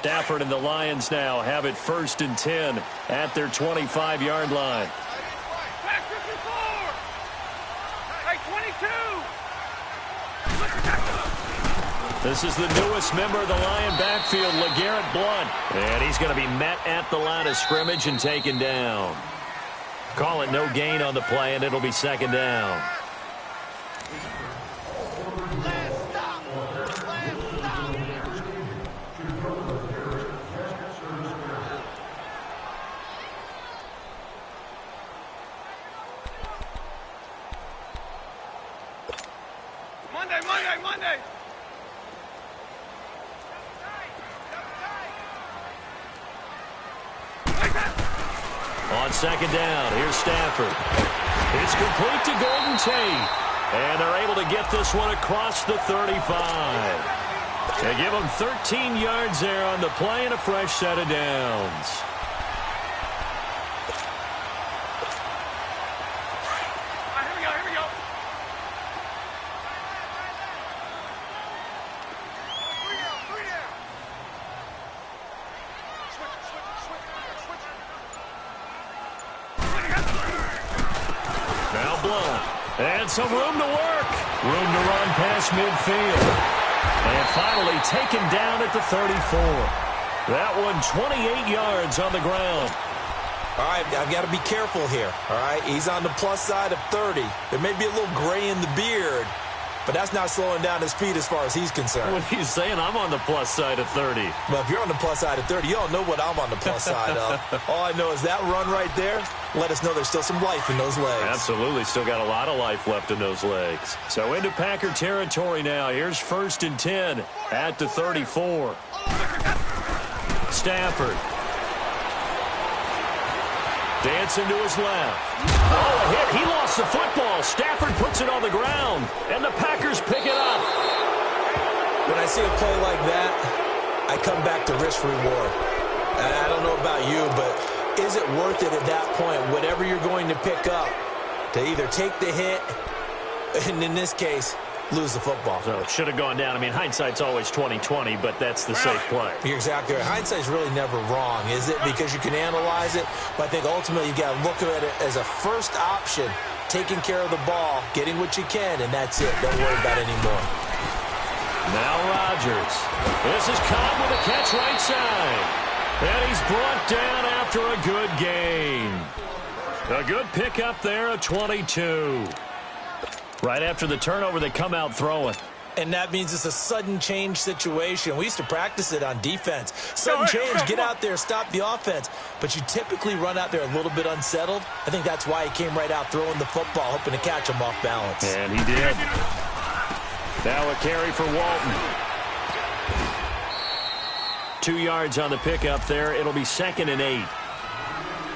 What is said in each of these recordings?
Stafford and the Lions now have it 1st and 10 at their 25-yard line. This is the newest member of the Lion backfield, LeGarrette Blount. And he's going to be met at the line of scrimmage and taken down. Call it no gain on the play, and it'll be 2nd down. Monday. On 2nd down, here's Stafford. It's complete to Golden Tate. And they're able to get this one across the 35. They give them 13 yards there on the play and a fresh set of downs. Here we go. Now Blount. And some room to work. Room to run past midfield. And finally taken down at the 34. That one 28 yards on the ground. All right, I've got to be careful here. All right, he's on the plus side of 30. There may be a little gray in the beard, but that's not slowing down his speed as far as he's concerned. What he's saying, I'm on the plus side of 30. Well, if you're on the plus side of 30, you don't know what I'm on the plus side of. All I know is that run right there let us know there's still some life in those legs. Absolutely, still got a lot of life left in those legs. So into Packer territory now. Here's 1st and 10 at the 34. Stafford. Dancing to his left. Oh, a hit. He lost the football. Stafford puts it on the ground, and the Packers pick it up. When I see a play like that, I come back to risk reward. I don't know about you, but is it worth it at that point, whatever you're going to pick up, to either take the hit, and in this case, lose the football? So it should have gone down. I mean, hindsight's always 20/20, but that's the safe play. You're exactly right. Hindsight's really never wrong, is it? Because you can analyze it, but I think ultimately you got to look at it as a first option, taking care of the ball, getting what you can, and that's it. Don't worry about it anymore. Now Rodgers. This is Cobb with a catch right side. And he's brought down after a good gain. A good pickup there at 22. Right after the turnover, they come out throwing. And that means it's a sudden change situation. We used to practice it on defense. Sudden change, get out there, stop the offense. But you typically run out there a little bit unsettled. I think that's why he came right out throwing the football, hoping to catch him off balance. And he did. Now a carry for Walton. 2 yards on the pickup there. It'll be 2nd and 8.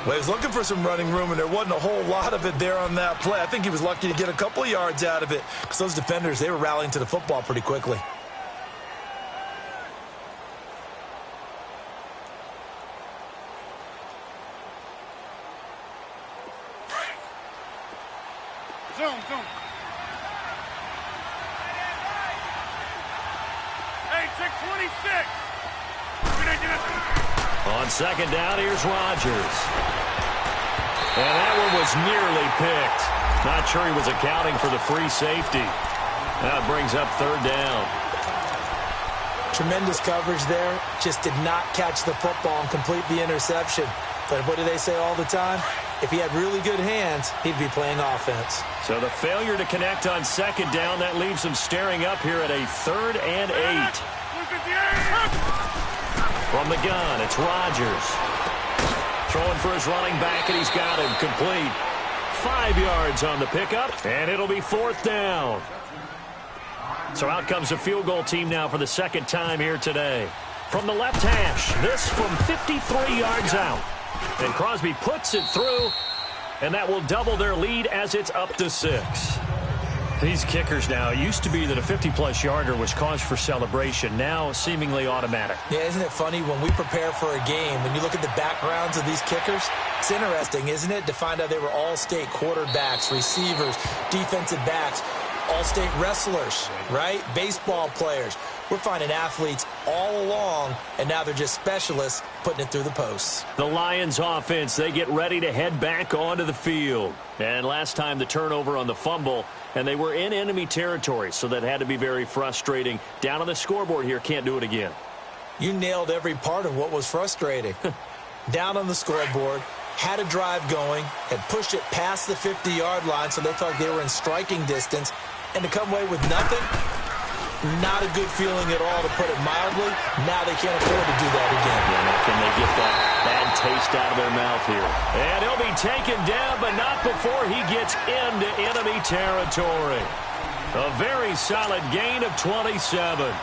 Well, he was looking for some running room, and there wasn't a whole lot of it there on that play. I think he was lucky to get a couple of yards out of it because those defenders, they were rallying to the football pretty quickly. Zoom. Hey, 626. On 2nd down, here's Rodgers. And that one was nearly picked. Not sure he was accounting for the free safety. Now it brings up 3rd down. Tremendous coverage there. Just did not catch the football and complete the interception. But what do they say all the time? If he had really good hands, he'd be playing offense. So the failure to connect on 2nd down, that leaves him staring up here at a 3rd and 8. From the gun, it's Rodgers. Throwing for his running back, and he's got him complete. 5 yards on the pickup, and it'll be 4th down. So out comes the field goal team now for the 2nd time here today. From the left hash, this from 53 yards out. And Crosby puts it through, and that will double their lead as it's up to 6. These kickers now, it used to be that a 50-plus yarder was cause for celebration. Now seemingly automatic. Yeah, isn't it funny when we prepare for a game, when you look at the backgrounds of these kickers, it's interesting, isn't it, to find out they were all-state quarterbacks, receivers, defensive backs, all-state wrestlers, right? Baseball players. we're finding athletes all along, and now they're just specialists putting it through the posts. The Lions offense, they get ready to head back onto the field. And last time the turnover on the fumble, and they were in enemy territory, so that had to be very frustrating. Down on the scoreboard here, can't do it again. You nailed every part of what was frustrating. Down on the scoreboard, had a drive going, had pushed it past the 50-yard line, so they felt like they were in striking distance, and to come away with nothing, not a good feeling at all, to put it mildly. Now they can't afford to do that again. Yeah, now can they get that bad taste out of their mouth here? And he'll be taken down, but not before he gets into enemy territory. A very solid gain of 27.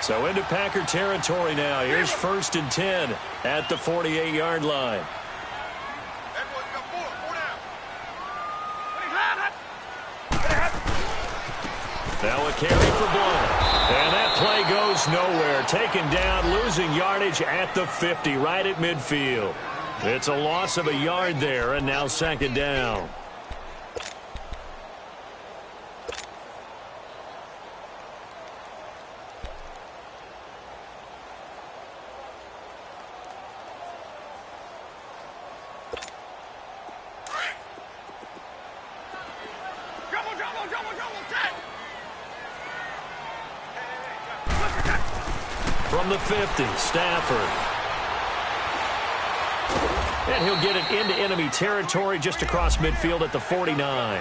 So into Packer territory now. Here's 1st and 10 at the 48-yard line. Now a carry for Blount. And that play goes nowhere. Taken down, losing yardage at the 50, right at midfield. It's a loss of a yard there, and now 2nd down. From the 50, Stafford. And he'll get it into enemy territory just across midfield at the 49.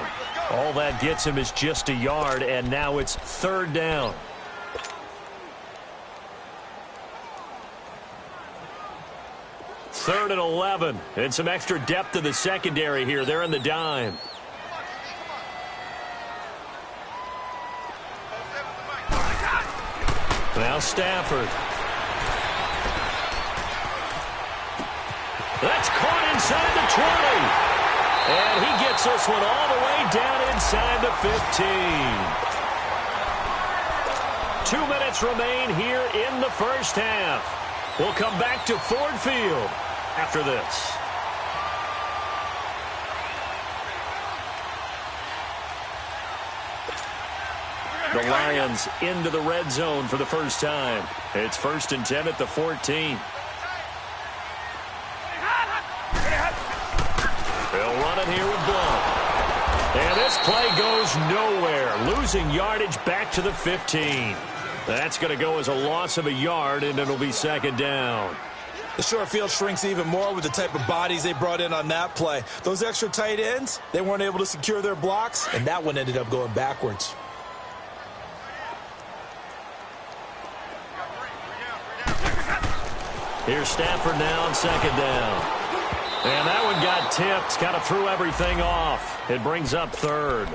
All that gets him is just a yard, and now it's 3rd down. Third and 11. And some extra depth to the secondary here. They're in the dime. Now Stafford. That's caught inside the 20. And he gets this one all the way down inside the 15. 2 minutes remain here in the first half. We'll come back to Ford Field after this. The Lions into the red zone for the first time. It's 1st and 10 at the 14. They'll run it here with Blount. And this play goes nowhere. Losing yardage back to the 15. That's going to go as a loss of a yard, and it'll be 2nd down. The short field shrinks even more with the type of bodies they brought in on that play. Those extra tight ends, they weren't able to secure their blocks, and that one ended up going backwards. Here's Stafford now on 2nd down. And that one got tipped, kind of threw everything off. It brings up 3rd.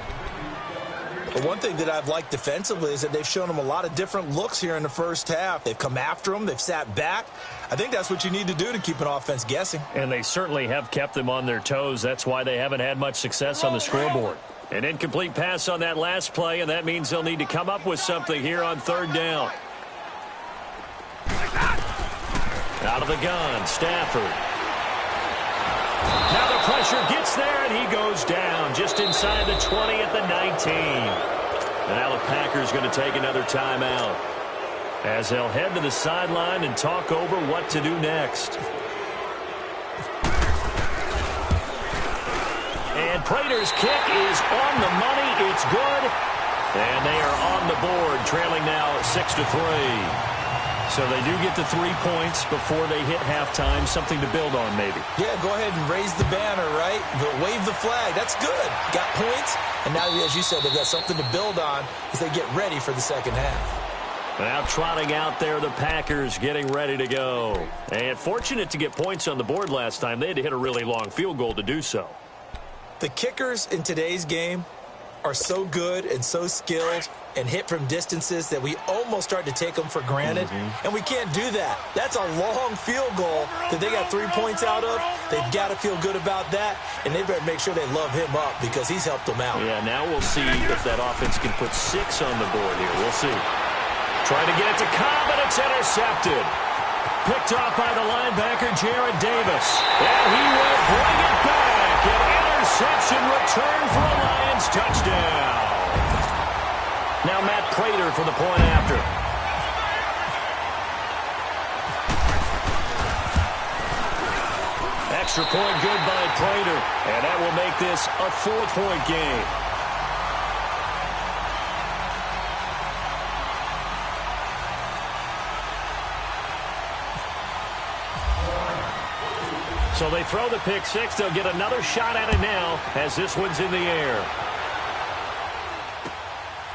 But one thing that I've liked defensively is that they've shown them a lot of different looks here in the first half. They've come after them. They've sat back. I think that's what you need to do to keep an offense guessing. And they certainly have kept them on their toes. That's why they haven't had much success on the scoreboard. An incomplete pass on that last play, and that means they'll need to come up with something here on 3rd down. Out of the gun, Stafford. Now the pressure gets there, and he goes down just inside the 20 at the 19. And now the Packers going to take another timeout as they'll head to the sideline and talk over what to do next. And Prater's kick is on the money. It's good. And they are on the board, trailing now 6-3. So they do get the 3 points before they hit halftime. Something to build on, maybe. Yeah, go ahead and raise the banner, right? Wave the flag. That's good. Got points. And now, as you said, they've got something to build on as they get ready for the second half. Now trotting out there, the Packers getting ready to go. And fortunate to get points on the board last time. They had to hit a really long field goal to do so. The kickers in today's game are so good and so skilled and hit from distances that we almost start to take them for granted. And we can't do that. That's a long field goal that they got 3 points out of. They've got to feel good about that, and they better make sure they love him up because he's helped them out. Yeah, now we'll see if that offense can put 6 on the board here. We'll see. Trying to get it to Cobb, and it's intercepted. Picked off by the linebacker, Jared Davis. And he will bring it back. An interception return for a Lions touchdown. now Matt Prater for the point after. Extra point good by Prater, and that will make this a 4-point game. So they throw the pick six. They'll get another shot at it now as this one's in the air.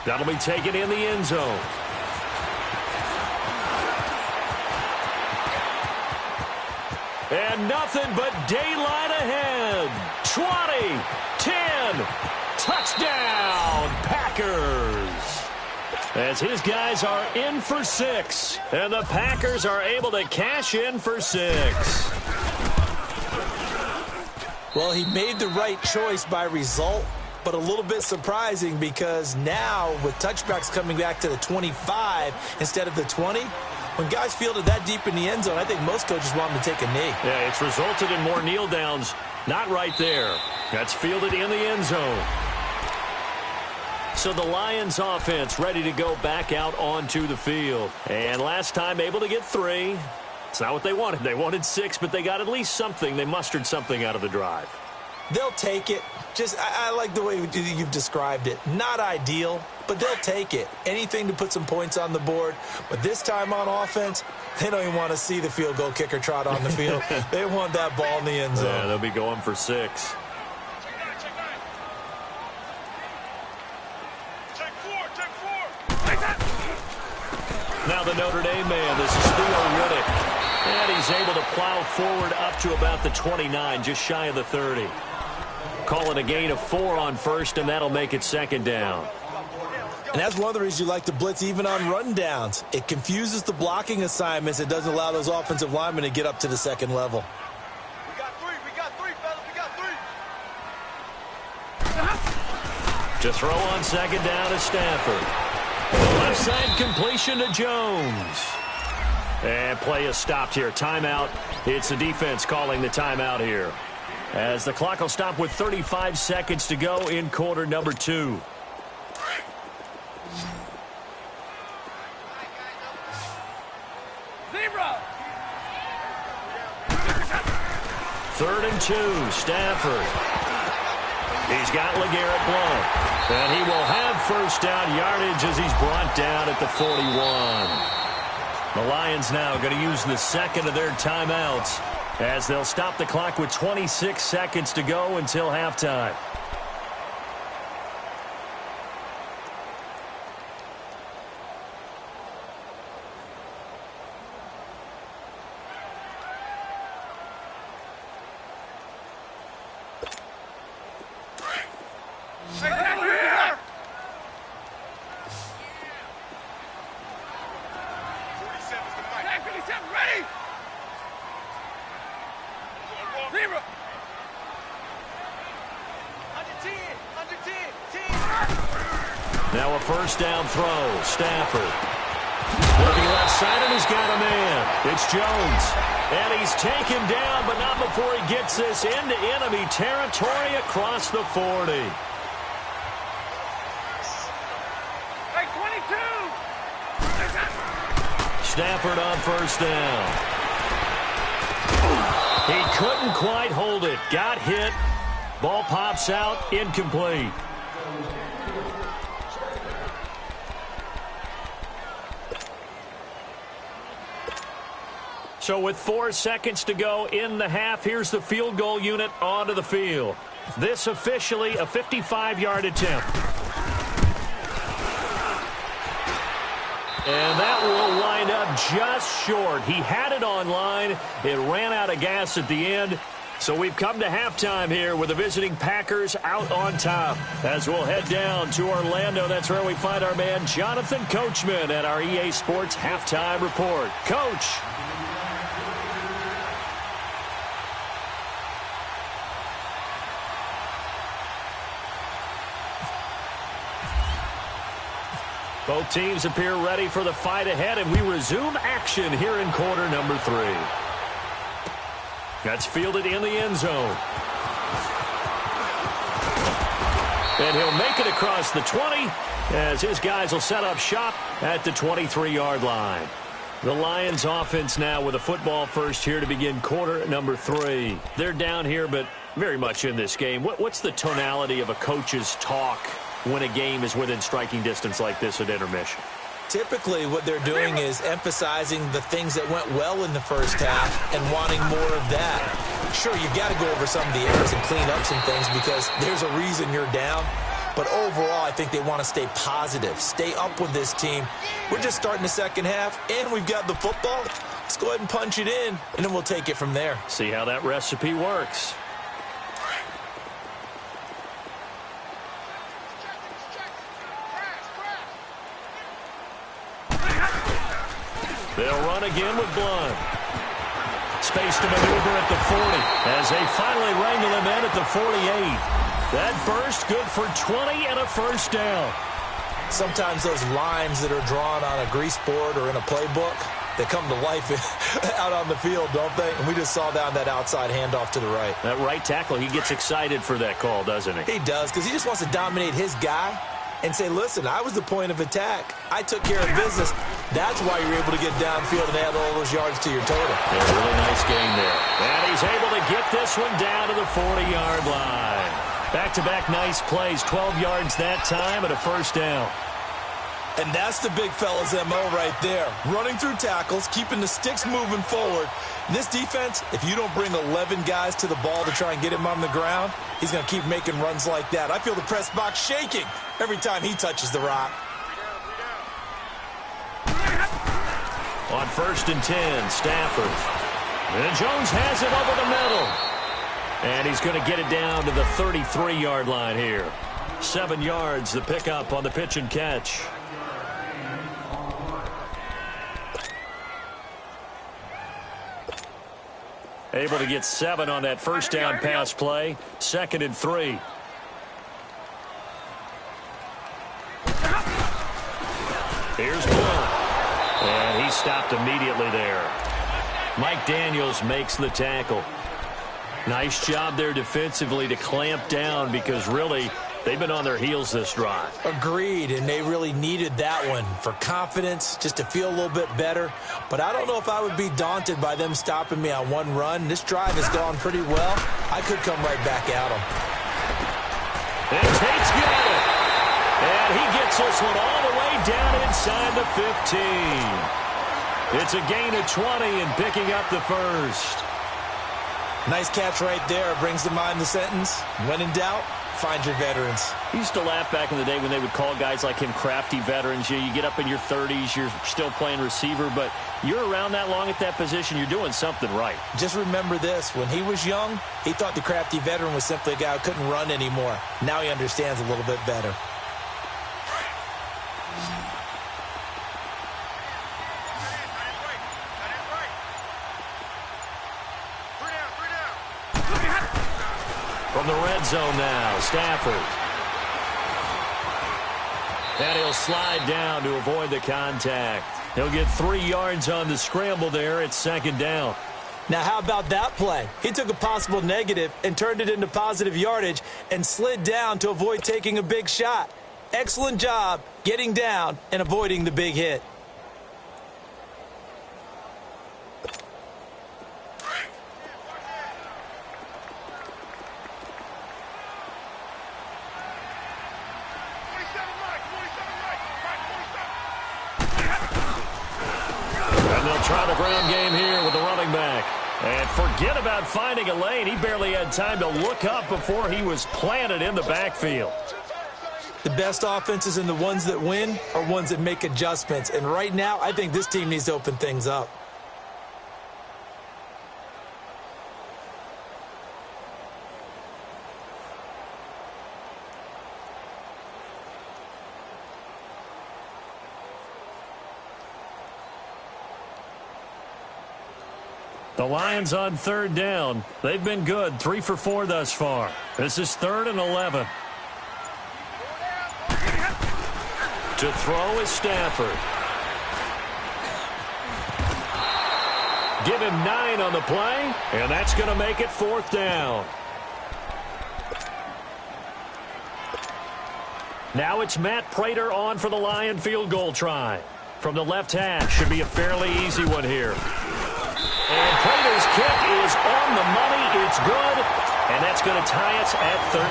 That'll be taken in the end zone. And nothing but daylight ahead. 20, 10, touchdown, Packers. As his guys are in for 6, and the Packers are able to cash in for 6. Well, he made the right choice by result, but a little bit surprising because now with touchbacks coming back to the 25 instead of the 20, when guys fielded that deep in the end zone, I think most coaches want them to take a knee. Yeah, it's resulted in more kneel downs. Not right there. That's fielded in the end zone. So the Lions offense ready to go back out onto the field. And last time able to get 3. It's not what they wanted. They wanted 6, but they got at least something. They mustered something out of the drive. They'll take it. I like the way you've described it. Not ideal, but they'll take it. Anything to put some points on the board. But this time on offense, they don't even want to see the field goal kicker trot on the field. They want that ball in the end zone. Yeah, they'll be going for 6. Now the Notre Dame man, this is Theo Riddick. And he's able to plow forward up to about the 29, just shy of the 30. Calling a gain of 4 on first, and that'll make it 2nd down. And that's one of the reasons you like to blitz even on rundowns. It confuses the blocking assignments. It doesn't allow those offensive linemen to get up to the second level. We got 3, fellas, we got 3. To throw on 2nd down is Stafford. Left side completion to Jones. And play is stopped here. Timeout. It's the defense calling the timeout here. As the clock will stop with 35 seconds to go in quarter number 2. Zebra. 3rd and 2. Stafford. He's got LeGarrette Blount. And he will have first down yardage as he's brought down at the 41. The Lions now going to use the second of their timeouts as they'll stop the clock with 26 seconds to go until halftime. Now a first down throw. Stafford. Working left side, and he's got a man. It's Jones. And he's taken down, but not before he gets this into enemy territory across the 40. Hey, 22. Stafford on first down. He couldn't quite hold it. Got hit. Ball pops out. Incomplete. So with 4 seconds to go in the half, here's the field goal unit onto the field. This officially a 55-yard attempt. And that will wind up just short. He had it on line. It ran out of gas at the end. So we've come to halftime here with the visiting Packers out on top. As we'll head down to Orlando, that's where we find our man Jonathan Coachman at our EA Sports Halftime Report. Coach. Both teams appear ready for the fight ahead, and we resume action here in quarter number 3. That's fielded in the end zone. And he'll make it across the 20 as his guys will set up shop at the 23-yard line. The Lions offense now with a football first here to begin quarter number 3. They're down here, but very much in this game. What's the tonality of a coach's talk when a game is within striking distance like this at intermission? Typically, what they're doing is emphasizing the things that went well in the first half and wanting more of that. Sure, you've got to go over some of the errors and clean up some things because there's a reason you're down. But overall, I think they want to stay positive, stay up with this team. We're just starting the second half, and we've got the football. Let's go ahead and punch it in, and then we'll take it from there. See how that recipe works. They'll run again with Blunt. Space to maneuver at the 40 as they finally wrangle him in at the 48. That burst good for 20 and a first down. Sometimes those lines that are drawn on a grease board or in a playbook, they come to life out on the field, don't they? And we just saw that on that outside handoff to the right. That right tackle, he gets excited for that call, doesn't he? He does, because he just wants to dominate his guy and say, listen, I was the point of attack. I took care of business. That's why you're able to get downfield and add all those yards to your total. Yeah, really nice game there. And he's able to get this one down to the 40-yard line. Back-to-back nice plays, 12 yards that time and a first down. And that's the big fella's MO right there. Running through tackles, keeping the sticks moving forward. This defense, if you don't bring 11 guys to the ball to try and get him on the ground, he's going to keep making runs like that. I feel the press box shaking every time he touches the rock. On 1st and 10, Stafford. And Jones has it over the middle. And he's going to get it down to the 33-yard line here. 7 yards, the pickup on the pitch and catch. Able to get 7 on that first down pass play. 2nd and 3. Here's Blunt. And he stopped immediately there. Mike Daniels makes the tackle. Nice job there defensively to clamp down because really they've been on their heels this drive. Agreed, and they really needed that one for confidence, just to feel a little bit better. But I don't know if I would be daunted by them stopping me on one run. This drive has gone pretty well. I could come right back at them. And Tate's got it. And he gets this one all the way down inside the 15. It's a gain of 20 and picking up the first. Nice catch right there. Brings to mind the sentence, when in doubt, find your veterans. I used to laugh back in the day when they would call guys like him crafty veterans. You get up in your 30s, you're still playing receiver, but you're around that long at that position, you're doing something right. Just remember this. When he was young, he thought the crafty veteran was simply a guy who couldn't run anymore. Now he understands a little bit better. From the red zone now, Stafford. And he'll slide down to avoid the contact. He'll get 3 yards on the scramble there. It's 2nd down. Now, how about that play? He took a possible negative and turned it into positive yardage and slid down to avoid taking a big shot. Excellent job getting down and avoiding the big hit. Try the ground game here with the running back. And forget about finding a lane. He barely had time to look up before he was planted in the backfield. The best offenses and the ones that win are ones that make adjustments. And right now, I think this team needs to open things up. The Lions on 3rd down. They've been good, 3 for 4 thus far. This is 3rd and 11. To throw is Stafford. Give him 9 on the play, and that's going to make it 4th down. Now it's Matt Prater on for the Lion field goal try. From the left hash, should be a fairly easy one here. And Prater's kick is on the money. It's good, and that's going to tie us at 13.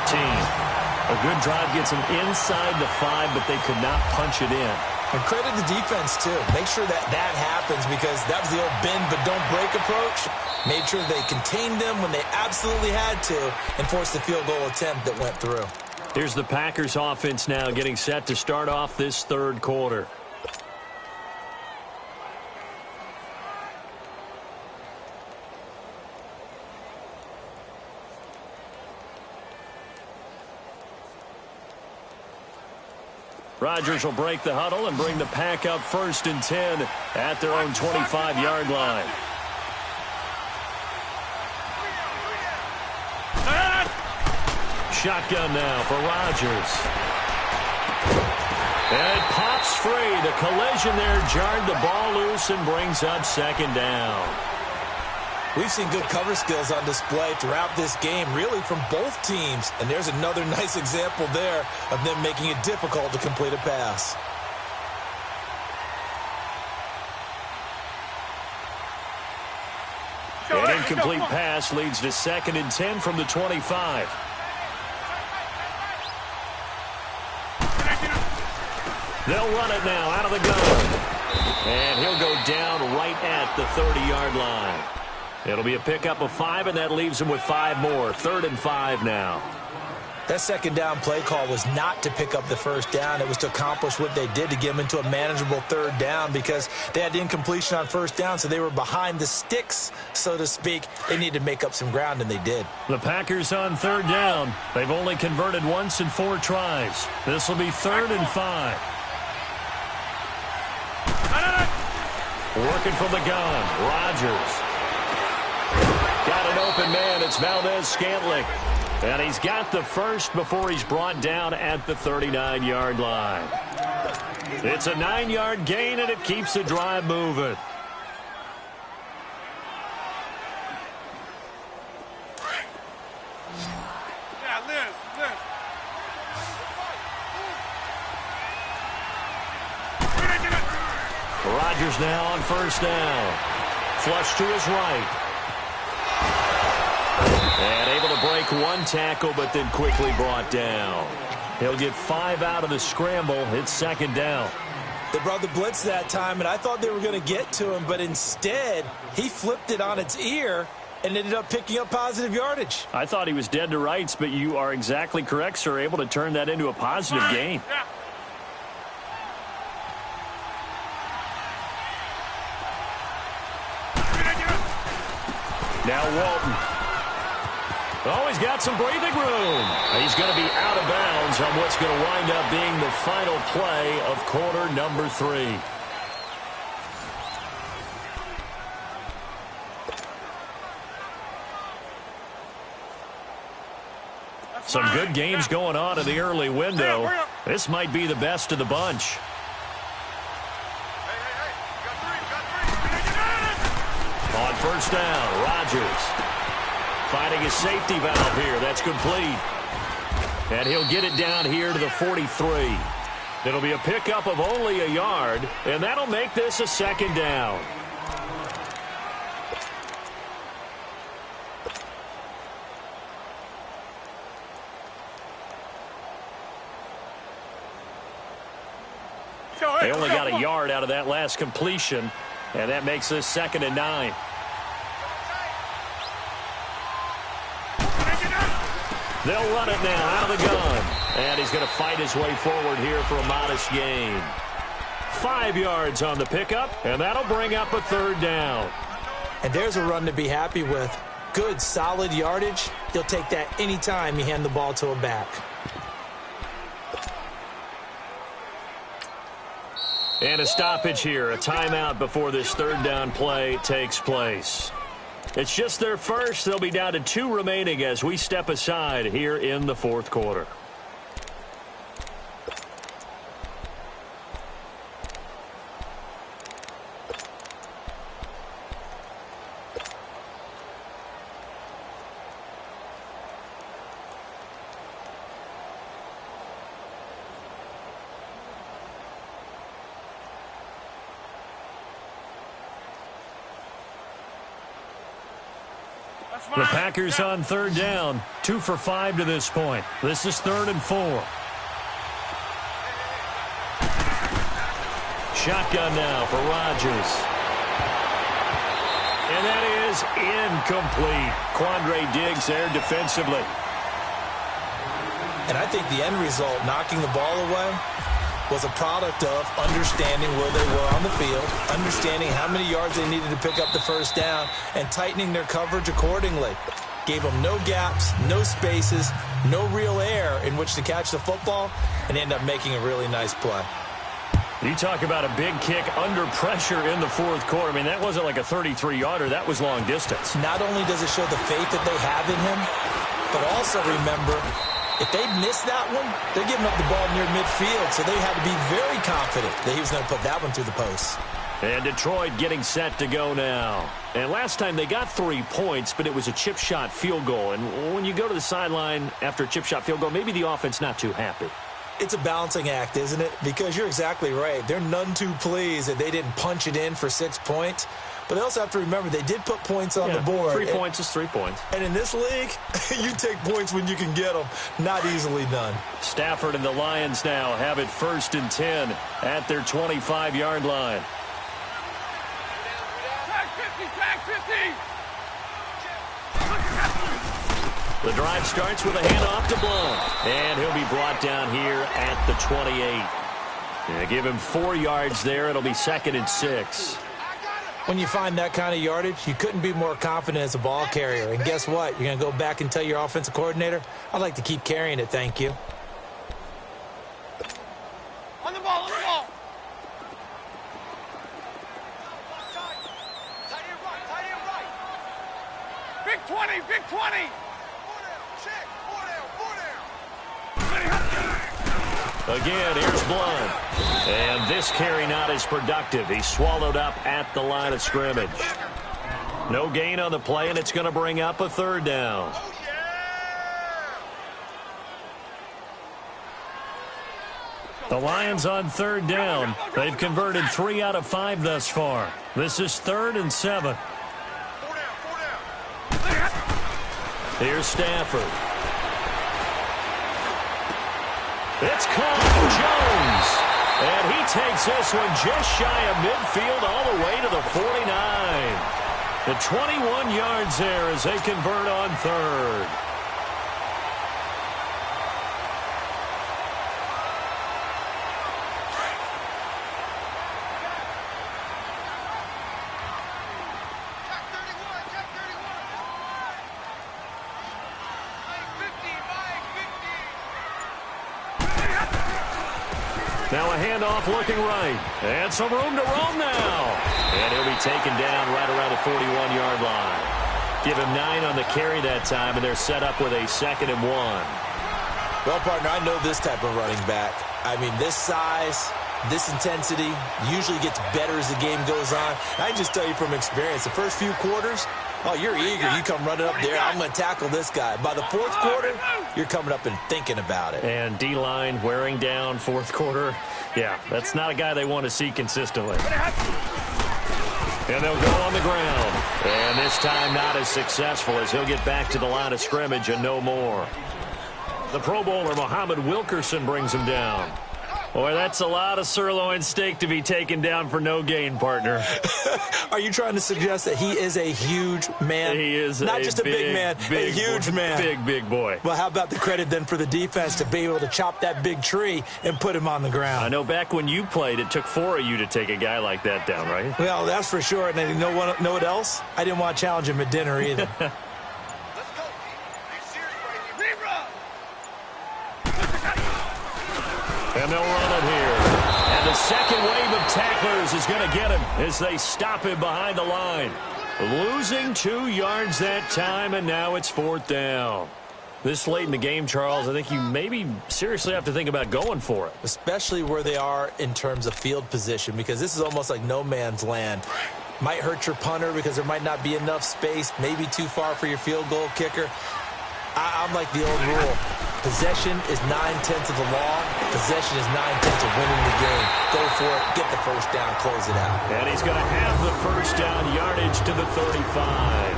A good drive gets them inside the 5, but they could not punch it in. And credit the defense, too. Make sure that happens because that was the old bend but don't break approach. Made sure they contained them when they absolutely had to and forced the field goal attempt that went through. Here's the Packers offense now getting set to start off this third quarter. Rodgers will break the huddle and bring the Pack up 1st and 10 at their own 25-yard line. Shotgun now for Rodgers. And it pops free. The collision there jarred the ball loose and brings up 2nd down. We've seen good cover skills on display throughout this game, really from both teams. And there's another nice example there of them making it difficult to complete a pass. An incomplete pass leads to 2nd and 10 from the 25. They'll run it now out of the gun. And he'll go down right at the 30-yard line. It'll be a pickup of 5, and that leaves him with 5 more. 3rd and 5 now. That 2nd down play call was not to pick up the 1st down. It was to accomplish what they did to get them into a manageable 3rd down because they had incompletion on 1st down, so they were behind the sticks, so to speak. They needed to make up some ground, and they did. The Packers on 3rd down. They've only converted once in 4 tries. This will be 3rd and 5. Working from the gun, Rodgers. Got an open man. It's Valdez-Scantling. And he's got the first before he's brought down at the 39-yard line. It's a 9-yard gain, and it keeps the drive moving. Rodgers now on 1st down. Flush to his right. And able to break 1 tackle, but then quickly brought down. He'll get 5 out of the scramble. It's 2nd down. They brought the blitz that time, and I thought they were going to get to him, but instead, he flipped it on its ear and ended up picking up positive yardage. I thought he was dead to rights, but you are exactly correct, sir. Able to turn that into a positive gain. Now Walton. Oh, he's got some breathing room. He's going to be out of bounds on what's going to wind up being the final play of quarter number 3. Some good games going on in the early window. This might be the best of the bunch. On 1st down, Rodgers finding his safety valve here. That's complete. And he'll get it down here to the 43. It'll be a pickup of only a yard, and that'll make this a 2nd down. They only got a yard out of that last completion, and that makes this 2nd and 9. They'll run it now out of the gun. And he's going to fight his way forward here for a modest gain. 5 yards on the pickup, and that'll bring up a 3rd down. And there's a run to be happy with. Good, solid yardage. He'll take that anytime you hand the ball to a back. And a stoppage here, a timeout before this 3rd down play takes place. It's just their first. They'll be down to 2 remaining as we step aside here in the 4th quarter. The Packers on third down, 2 for 5 to this point. This is 3rd and 4. Shotgun now for Rodgers. And that is incomplete. Quandre Diggs there defensively. And I think the end result, knocking the ball away, was a product of understanding where they were on the field, understanding how many yards they needed to pick up the first down, and tightening their coverage accordingly. Gave them no gaps, no spaces, no real air in which to catch the football, and end up making a really nice play. You talk about a big kick under pressure in the fourth quarter. I mean, that wasn't like a 33-yarder. That was long distance. Not only does it show the faith that they have in him, but also remember, if they miss that one, they're giving up the ball near midfield, so they had to be very confident that he was going to put that one through the post. And Detroit getting set to go now. And last time they got 3 points, but it was a chip shot field goal. And when you go to the sideline after a chip shot field goal, maybe the offense not too happy. It's a balancing act, isn't it? Because you're exactly right. They're none too pleased that they didn't punch it in for 6 points. But they also have to remember they did put points on the board. 3 points is 3 points. And in this league, you take points when you can get them. Not easily done. Stafford and the Lions now have it 1st and 10 at their 25-yard line. Tag 50. The drive starts with a handoff to Blount. And he'll be brought down here at the 28. Yeah, give him 4 yards there. It'll be 2nd and 6. When you find that kind of yardage, you couldn't be more confident as a ball carrier. And guess what? You're going to go back and tell your offensive coordinator, I'd like to keep carrying it, thank you. On the ball. Tight end right. Big 20. 4 down. Check. 4 down. Again, here's Blount. And this carry not as productive. He's swallowed up at the line of scrimmage. No gain on the play, and it's going to bring up a 3rd down. The Lions on 3rd down. They've converted 3 out of 5 thus far. This is 3rd and 7. 4 down. Here's Stafford. It's caught. Jones. And he takes this one just shy of midfield all the way to the 49. The 21 yards there as they convert on 3rd. Now a handoff looking right. And some room to roam now. And he'll be taken down right around the 41-yard line. Give him 9 on the carry that time, and they're set up with a 2nd and 1. Well, partner, I know this type of running back. I mean, this size, this intensity usually gets better as the game goes on. I can just tell you from experience, the first few quarters, oh, you're eager. You come running up there. I'm going to tackle this guy. By the 4th quarter, you're coming up and thinking about it. And D-line wearing down 4th quarter. Yeah, that's not a guy they want to see consistently. And they'll go on the ground. And this time not as successful as he'll get back to the line of scrimmage and no more. The Pro Bowler, Muhammad Wilkerson, brings him down. Boy, that's a lot of sirloin steak to be taken down for no gain, partner. Are you trying to suggest that he is a huge man? He is not just a big man, a huge man. Big boy. Well, how about the credit then for the defense to be able to chop that big tree and put him on the ground? I know back when you played, it took 4 of you to take a guy like that down, right? Well, that's for sure. And you know what else? I didn't want to challenge him at dinner either. Let's go, D. Big series right here. And they'll run it here. And the second wave of tacklers is going to get him as they stop him behind the line. Losing 2 yards that time, and now it's 4th down. This late in the game, Charles, I think you maybe seriously have to think about going for it. Especially where they are in terms of field position, because this is almost like no man's land. Might hurt your punter because there might not be enough space, maybe too far for your field goal kicker. I'm like the old rule. Possession is 9/10 of the law. Possession is 9/10 of winning the game. Go for it. Get the first down. Close it out. And he's going to have the first down, yardage to the 35.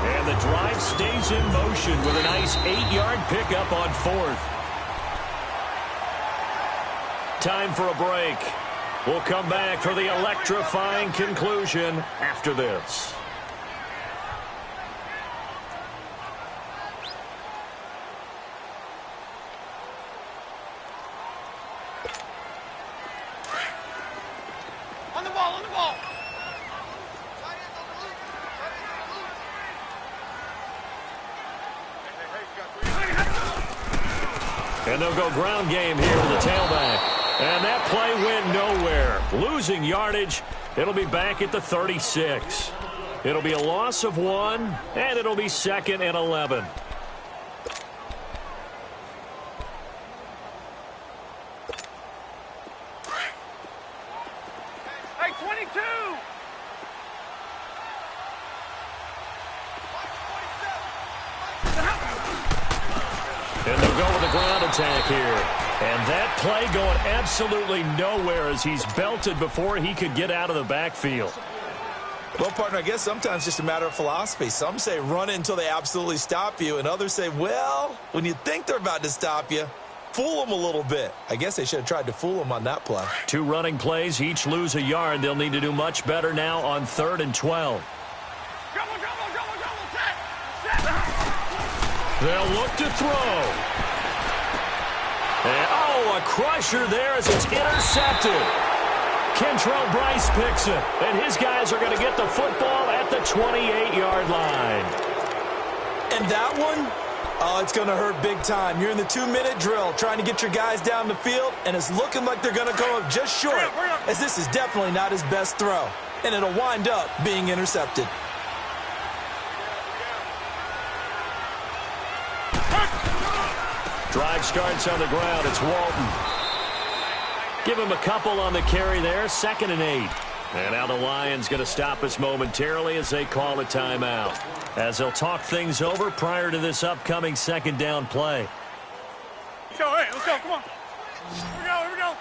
And the drive stays in motion with a nice 8-yard pickup on 4th. Time for a break. We'll come back for the electrifying conclusion after this. On the ball, on the ball. And they'll go ground game here with the tailback. And that play went nowhere. Losing yardage. It'll be back at the 36. It'll be a loss of 1, and it'll be 2nd and 11. Hey, 22! And they'll go with the ground attack here. And that play going absolutely nowhere as he's belted before he could get out of the backfield. Well, partner, I guess sometimes it's just a matter of philosophy. Some say run it until they absolutely stop you, and others say, well, when you think they're about to stop you, fool them a little bit. I guess they should have tried to fool them on that play. 2 running plays, each lose a yard. They'll need to do much better now on 3rd and 12. Double, set! They'll look to throw. And, a crusher there as it's intercepted. Kentrell Brice picks it, and his guys are going to get the football at the 28-yard line. And that one, it's going to hurt big time. You're in the 2-minute drill trying to get your guys down the field, and it's looking like they're going to come up just short, as this is definitely not his best throw, and it'll wind up being intercepted. Drive starts on the ground. It's Walton. Give him a couple on the carry there. 2nd and 8. And now the Lions going to stop us momentarily as they call a timeout, as they'll talk things over prior to this upcoming 2nd down play. Let's go, hey, let's go, come on. Here we go.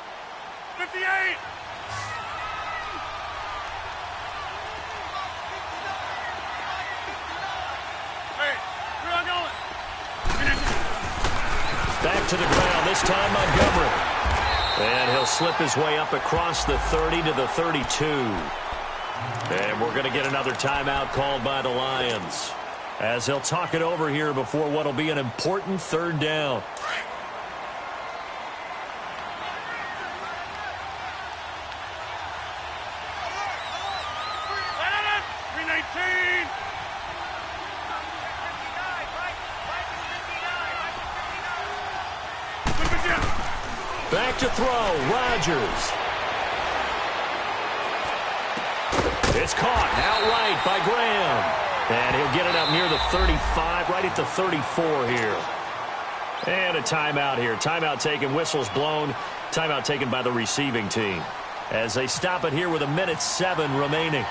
58. Hey, where am I going? Back to the ground, this time Montgomery. And he'll slip his way up across the 30 to the 32. And we're going to get another timeout called by the Lions, as they'll talk it over here before what will be an important 3rd down. Back to throw, Rodgers. It's caught outright by Graham. And he'll get it up near the 35, right at the 34 here. And a timeout here. Timeout taken, whistles blown. Timeout taken by the receiving team, as they stop it here with 1:07 remaining.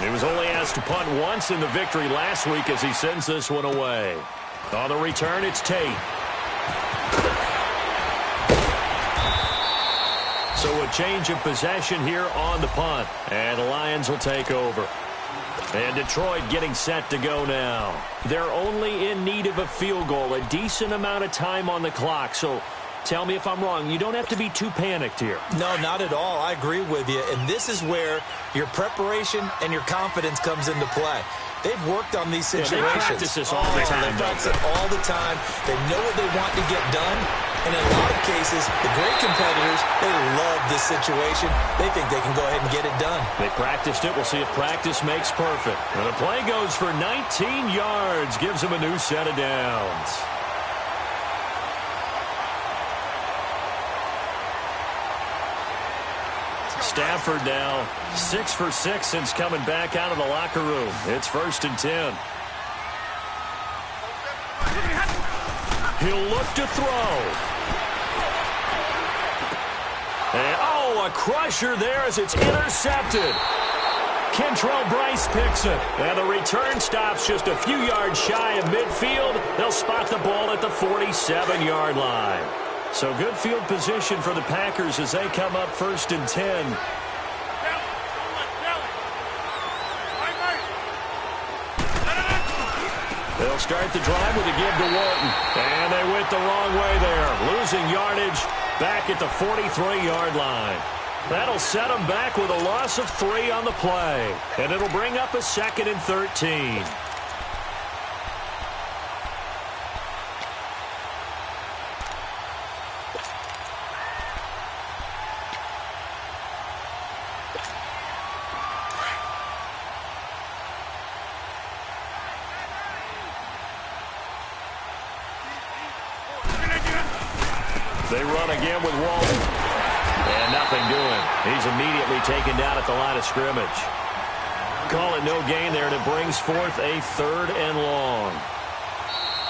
He was only asked to punt once in the victory last week as he sends this one away. On the return, it's Tate. So a change of possession here on the punt, and the Lions will take over. And Detroit getting set to go now. They're only in need of a field goal, a decent amount of time on the clock. So tell me if I'm wrong. You don't have to be too panicked here. No, not at all. I agree with you. And this is where your preparation and your confidence comes into play. They've worked on these situations. They practice this all the time. They practice it all the time. They know what they want to get done. And in a lot of cases, the great competitors, they love this situation. They think they can go ahead and get it done. They practiced it. We'll see if practice makes perfect. And the play goes for 19 yards. Gives them a new set of downs. Stafford now 6 for 6 since coming back out of the locker room. It's 1st and 10. He'll look to throw. And, a crusher there as it's intercepted. Kentrell Brice picks it. And the return stops just a few yards shy of midfield. They'll spot the ball at the 47-yard line. So good field position for the Packers as they come up 1st and 10. start the drive with a give to Walton. And they went the wrong way there, losing yardage back at the 43-yard line. That'll set them back with a loss of 3 on the play. And it'll bring up a 2nd and 13. They run again with Walton. And nothing doing. He's immediately taken down at the line of scrimmage. Call it no gain there, and it brings forth a 3rd and long.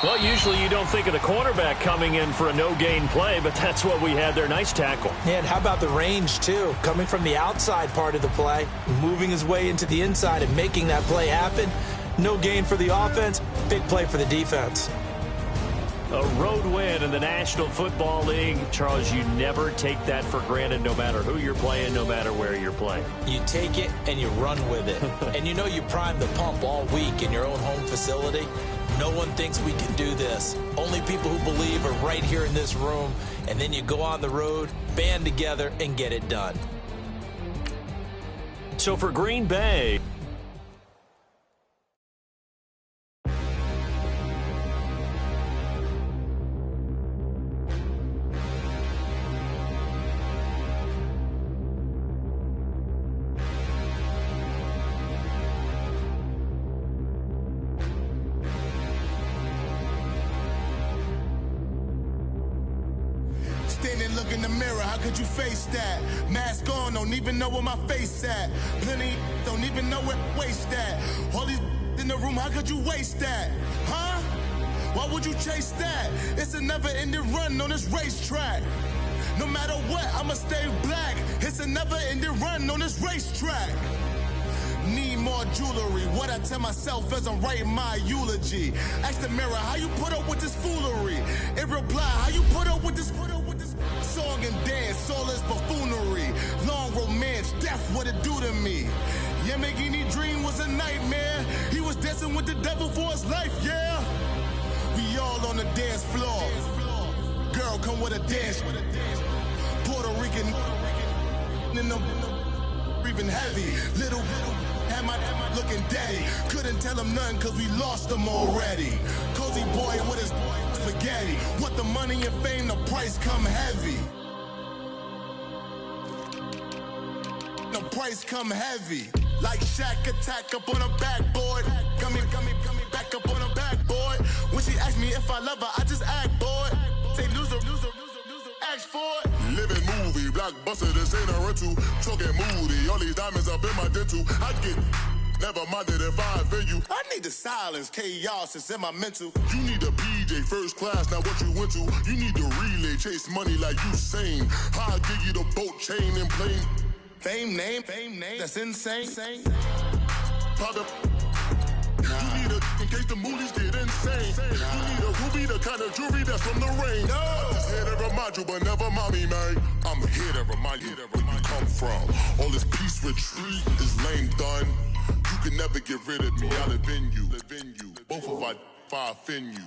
Well, usually you don't think of the cornerback coming in for a no-gain play, but that's what we had there. Nice tackle. And how about the range, too? Coming from the outside part of the play, moving his way into the inside and making that play happen. No gain for the offense, big play for the defense. A road win in the National Football League. Charles, you never take that for granted no matter who you're playing, no matter where you're playing. You take it and you run with it. And you know you prime the pump all week in your own home facility. No one thinks we can do this. Only people who believe are right here in this room. And then you go on the road, band together, and get it done. So for Green Bay, Standing, look in the mirror, how could you face that? Mask on, don't even know where my face at. Plenty, don't even know where waste at. All these in the room, how could you waste that? Huh? Why would you chase that? It's a never-ending run on this racetrack. No matter what, I'ma stay black. It's a never-ending run on this racetrack. Need more jewelry. What I tell myself as I'm writing my eulogy. Ask the mirror, how you put up with this foolery? It reply, how you put up with this song and dance, all this buffoonery. Long romance, death, what it do to me? Yamagini dream was a nightmare. He was dancing with the devil for his life, yeah. We all on the dance floor. Girl, come with a dance. Puerto Rican in the breathing heavy. Little had my looking daddy. Couldn't tell him nothing cause we lost him already. Cozy boy with his spaghetti. What the money and fame, the price come heavy. The price come heavy. Like Shaq attack up on a backboard. Coming back up on a backboard. When she asked me if I love her, I just act bored. Say loser, ask for it. Living movie, blockbuster, this ain't a rental. Talking moody, all these diamonds up in my dental. I get never minded if I offend you. I need the silence, chaos is in my mental. You need a PJ first class, now what you went to. You need to relay, chase money like you sane. I'll give you the boat, chain, and plane. Fame name, that's insane. Private. You need a, in case the movies get insane. You need a ruby, the kind of jewelry that's from the rain. No. I'm just here to remind you, but never mommy, man. I'm here to remind you where you come from. All this peace retreat is lame done. You can never get rid of me, I'll live in you. Both of I offend you.